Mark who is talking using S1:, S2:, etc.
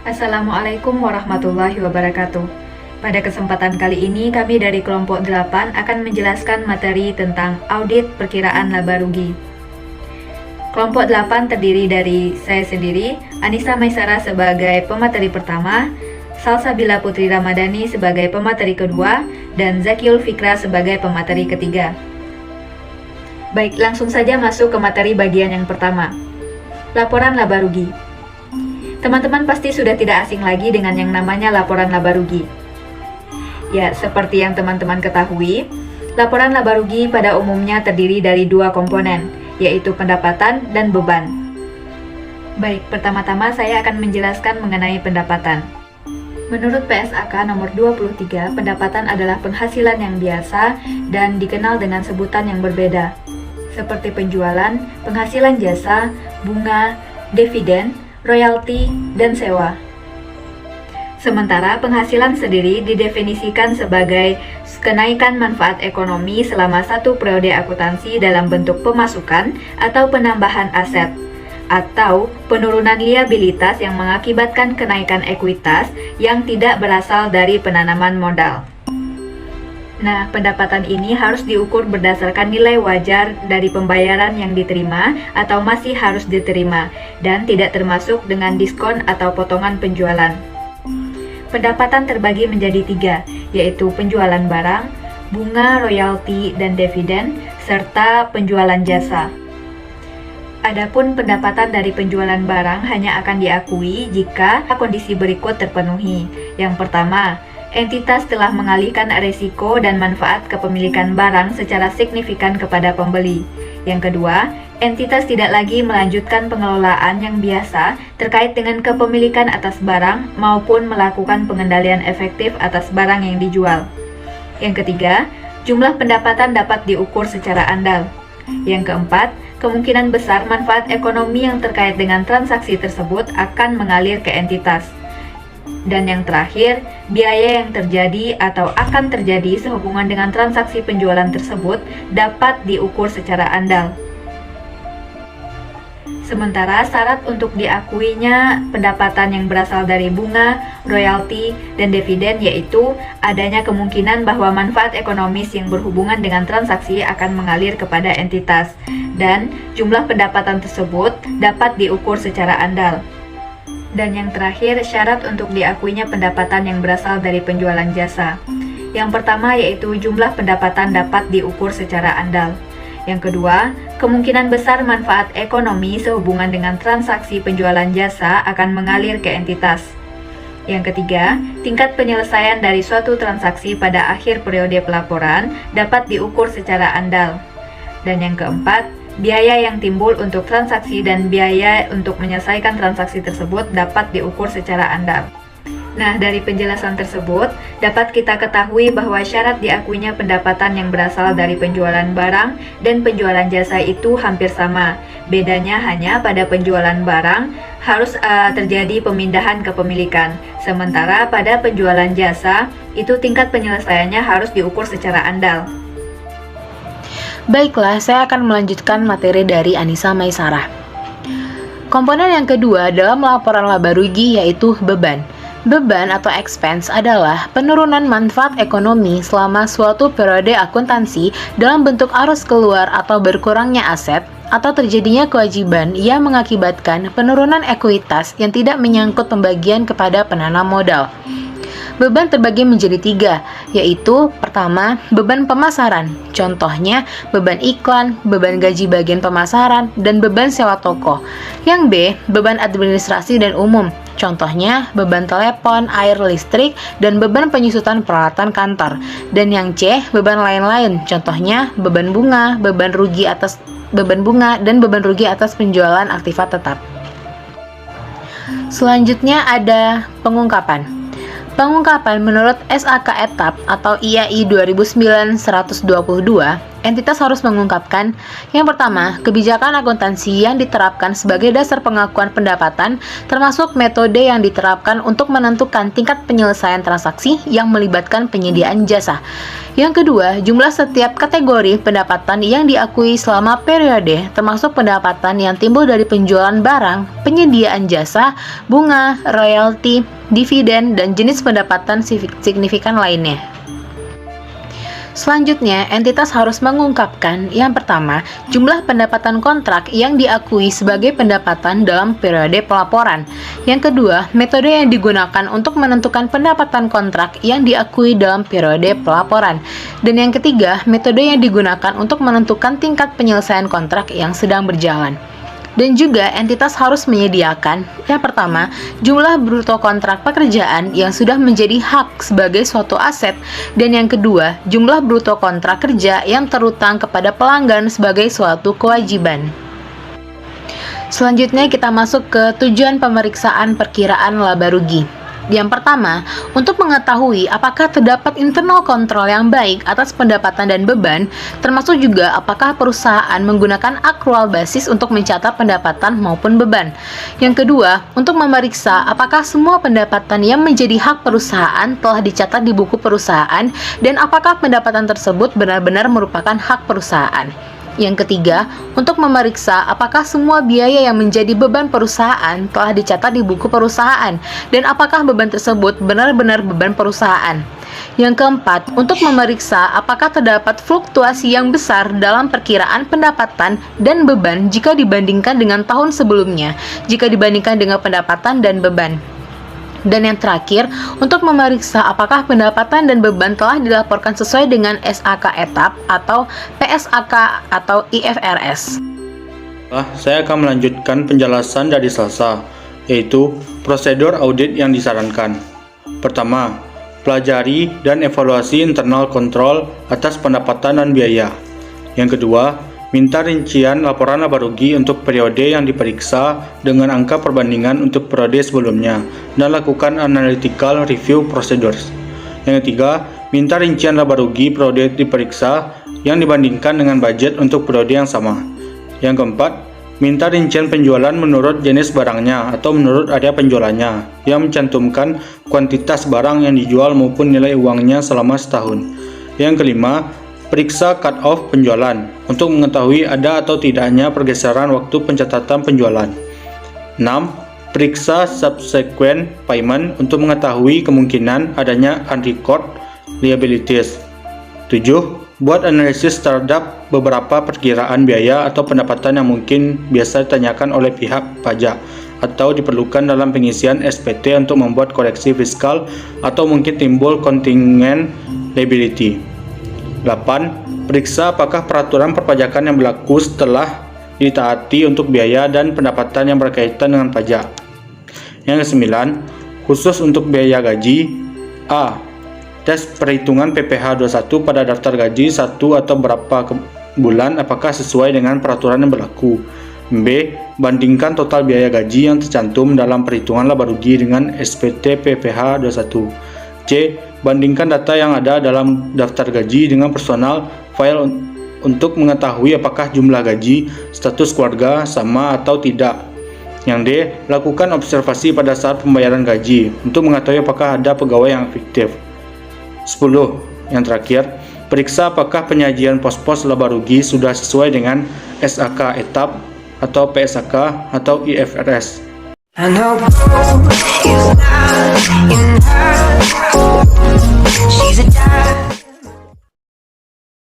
S1: Assalamualaikum warahmatullahi wabarakatuh. Pada kesempatan kali ini, kami dari kelompok 8 akan menjelaskan materi tentang audit perkiraan laba rugi. Kelompok 8 terdiri dari saya sendiri, Anissa Maisara sebagai pemateri pertama, Salsabila Putri Ramadhani sebagai pemateri kedua, dan Zakiul Fikra sebagai pemateri ketiga. Baik, langsung saja masuk ke materi bagian yang pertama. Laporan laba rugi. Teman-teman pasti sudah tidak asing lagi dengan yang namanya laporan laba rugi. Ya, seperti yang teman-teman ketahui, laporan laba rugi pada umumnya terdiri dari dua komponen, yaitu pendapatan dan beban. Baik, pertama-tama saya akan menjelaskan mengenai pendapatan. Menurut PSAK nomor 23, pendapatan adalah penghasilan yang biasa dan dikenal dengan sebutan yang berbeda, seperti penjualan, penghasilan jasa, bunga, dividen, royalti, dan sewa. Sementara penghasilan sendiri didefinisikan sebagai kenaikan manfaat ekonomi selama satu periode akuntansi dalam bentuk pemasukan atau penambahan aset, atau penurunan liabilitas yang mengakibatkan kenaikan ekuitas yang tidak berasal dari penanaman modal. Nah, pendapatan ini harus diukur berdasarkan nilai wajar dari pembayaran yang diterima atau masih harus diterima, dan tidak termasuk dengan diskon atau potongan penjualan. Pendapatan terbagi menjadi tiga, yaitu penjualan barang, bunga, royalti, dan dividen, serta penjualan jasa. Adapun pendapatan dari penjualan barang hanya akan diakui jika kondisi berikut terpenuhi. Yang pertama, entitas telah mengalihkan risiko dan manfaat kepemilikan barang secara signifikan kepada pembeli. Yang kedua, entitas tidak lagi melanjutkan pengelolaan yang biasa terkait dengan kepemilikan atas barang maupun melakukan pengendalian efektif atas barang yang dijual. Yang ketiga, jumlah pendapatan dapat diukur secara andal. Yang keempat, kemungkinan besar manfaat ekonomi yang terkait dengan transaksi tersebut akan mengalir ke entitas. Dan yang terakhir, biaya yang terjadi atau akan terjadi sehubungan dengan transaksi penjualan tersebut dapat diukur secara andal. Sementara syarat untuk diakuinya pendapatan yang berasal dari bunga, royalti, dan dividen yaitu adanya kemungkinan bahwa manfaat ekonomis yang berhubungan dengan transaksi akan mengalir kepada entitas, dan jumlah pendapatan tersebut dapat diukur secara andal. Dan yang terakhir, syarat untuk diakuinya pendapatan yang berasal dari penjualan jasa. Yang pertama yaitu jumlah pendapatan dapat diukur secara andal. Yang kedua, kemungkinan besar manfaat ekonomi sehubungan dengan transaksi penjualan jasa akan mengalir ke entitas. Yang ketiga, tingkat penyelesaian dari suatu transaksi pada akhir periode pelaporan dapat diukur secara andal. Dan yang keempat, biaya yang timbul untuk transaksi dan biaya untuk menyelesaikan transaksi tersebut dapat diukur secara andal. Nah, dari penjelasan tersebut, dapat kita ketahui bahwa syarat diakuinya pendapatan yang berasal dari penjualan barang dan penjualan jasa itu hampir sama. Bedanya hanya pada penjualan barang harus terjadi pemindahan kepemilikan. Sementara pada penjualan jasa, itu tingkat penyelesaiannya harus diukur secara andal.
S2: Baiklah, saya akan melanjutkan materi dari Anissa Maisara. Komponen yang kedua dalam laporan laba rugi yaitu beban. Beban atau expense adalah penurunan manfaat ekonomi selama suatu periode akuntansi dalam bentuk arus keluar atau berkurangnya aset atau terjadinya kewajiban yang mengakibatkan penurunan ekuitas yang tidak menyangkut pembagian kepada penanam modal. Beban terbagi menjadi tiga, yaitu pertama, beban pemasaran. Contohnya, beban iklan, beban gaji bagian pemasaran, dan beban sewa toko. Yang B, beban administrasi dan umum. Contohnya, beban telepon, air, listrik, dan beban penyusutan peralatan kantor. Dan yang C, beban lain-lain. Contohnya, beban bunga, beban rugi atas penjualan aktiva tetap. Selanjutnya ada pengungkapan. Pengungkapan menurut SAK Etap atau IAI 2009-122, entitas harus mengungkapkan yang pertama, kebijakan akuntansi yang diterapkan sebagai dasar pengakuan pendapatan, termasuk metode yang diterapkan untuk menentukan tingkat penyelesaian transaksi yang melibatkan penyediaan jasa. Yang kedua, jumlah setiap kategori pendapatan yang diakui selama periode, termasuk pendapatan yang timbul dari penjualan barang, penyediaan jasa, bunga, royalti, dividen, dan jenis pendapatan signifikan lainnya. Selanjutnya, entitas harus mengungkapkan yang pertama, jumlah pendapatan kontrak yang diakui sebagai pendapatan dalam periode pelaporan. Yang kedua, metode yang digunakan untuk menentukan pendapatan kontrak yang diakui dalam periode pelaporan. Dan yang ketiga, metode yang digunakan untuk menentukan tingkat penyelesaian kontrak yang sedang berjalan. Dan juga entitas harus menyediakan yang pertama, jumlah bruto kontrak pekerjaan yang sudah menjadi hak sebagai suatu aset, dan yang kedua, jumlah bruto kontrak kerja yang terutang kepada pelanggan sebagai suatu kewajiban. Selanjutnya kita masuk ke tujuan pemeriksaan perkiraan laba rugi. Yang pertama, untuk mengetahui apakah terdapat internal kontrol yang baik atas pendapatan dan beban, termasuk juga apakah perusahaan menggunakan akrual basis untuk mencatat pendapatan maupun beban. Yang kedua, untuk memeriksa apakah semua pendapatan yang menjadi hak perusahaan telah dicatat di buku perusahaan dan apakah pendapatan tersebut benar-benar merupakan hak perusahaan. Yang ketiga, untuk memeriksa apakah semua biaya yang menjadi beban perusahaan telah dicatat di buku perusahaan dan apakah beban tersebut benar-benar beban perusahaan. Yang keempat, untuk memeriksa apakah terdapat fluktuasi yang besar dalam perkiraan pendapatan dan beban jika dibandingkan dengan tahun sebelumnya, jika dibandingkan dengan pendapatan dan beban. Dan yang terakhir, untuk memeriksa apakah pendapatan dan beban telah dilaporkan sesuai dengan SAK etap atau PSAK atau IFRS.
S3: Saya akan melanjutkan penjelasan dari Selasa, yaitu prosedur audit yang disarankan. Pertama, pelajari dan evaluasi internal kontrol atas pendapatan dan biaya. Yang kedua, minta rincian laporan laba rugi untuk periode yang diperiksa dengan angka perbandingan untuk periode sebelumnya dan lakukan analytical review procedures. Yang ketiga, minta rincian laba rugi periode diperiksa yang dibandingkan dengan budget untuk periode yang sama. Yang keempat, minta rincian penjualan menurut jenis barangnya atau menurut area penjualannya yang mencantumkan kuantitas barang yang dijual maupun nilai uangnya selama setahun. Yang kelima, periksa cut-off penjualan untuk mengetahui ada atau tidaknya pergeseran waktu pencatatan penjualan. 6. Periksa subsequent payment untuk mengetahui kemungkinan adanya unrecovered liabilities. 7. Buat analisis terhadap beberapa perkiraan biaya atau pendapatan yang mungkin biasa ditanyakan oleh pihak pajak atau diperlukan dalam pengisian SPT untuk membuat koreksi fiskal atau mungkin timbul contingent liability. 8. Periksa apakah peraturan perpajakan yang berlaku setelah ditaati untuk biaya dan pendapatan yang berkaitan dengan pajak. Yang ke-9, khusus untuk biaya gaji. A. Tes perhitungan PPh 21 pada daftar gaji 1 atau berapa bulan apakah sesuai dengan peraturan yang berlaku. B. Bandingkan total biaya gaji yang tercantum dalam perhitungan laba rugi dengan SPT PPh 21. C. Bandingkan data yang ada dalam daftar gaji dengan personal file untuk mengetahui apakah jumlah gaji, status keluarga sama atau tidak. Yang D. Lakukan observasi pada saat pembayaran gaji untuk mengetahui apakah ada pegawai yang efektif. 10. Yang terakhir, periksa apakah penyajian pos-pos laba rugi sudah sesuai dengan SAK etap atau PSAK atau IFRS.
S4: I know is not in her. She's a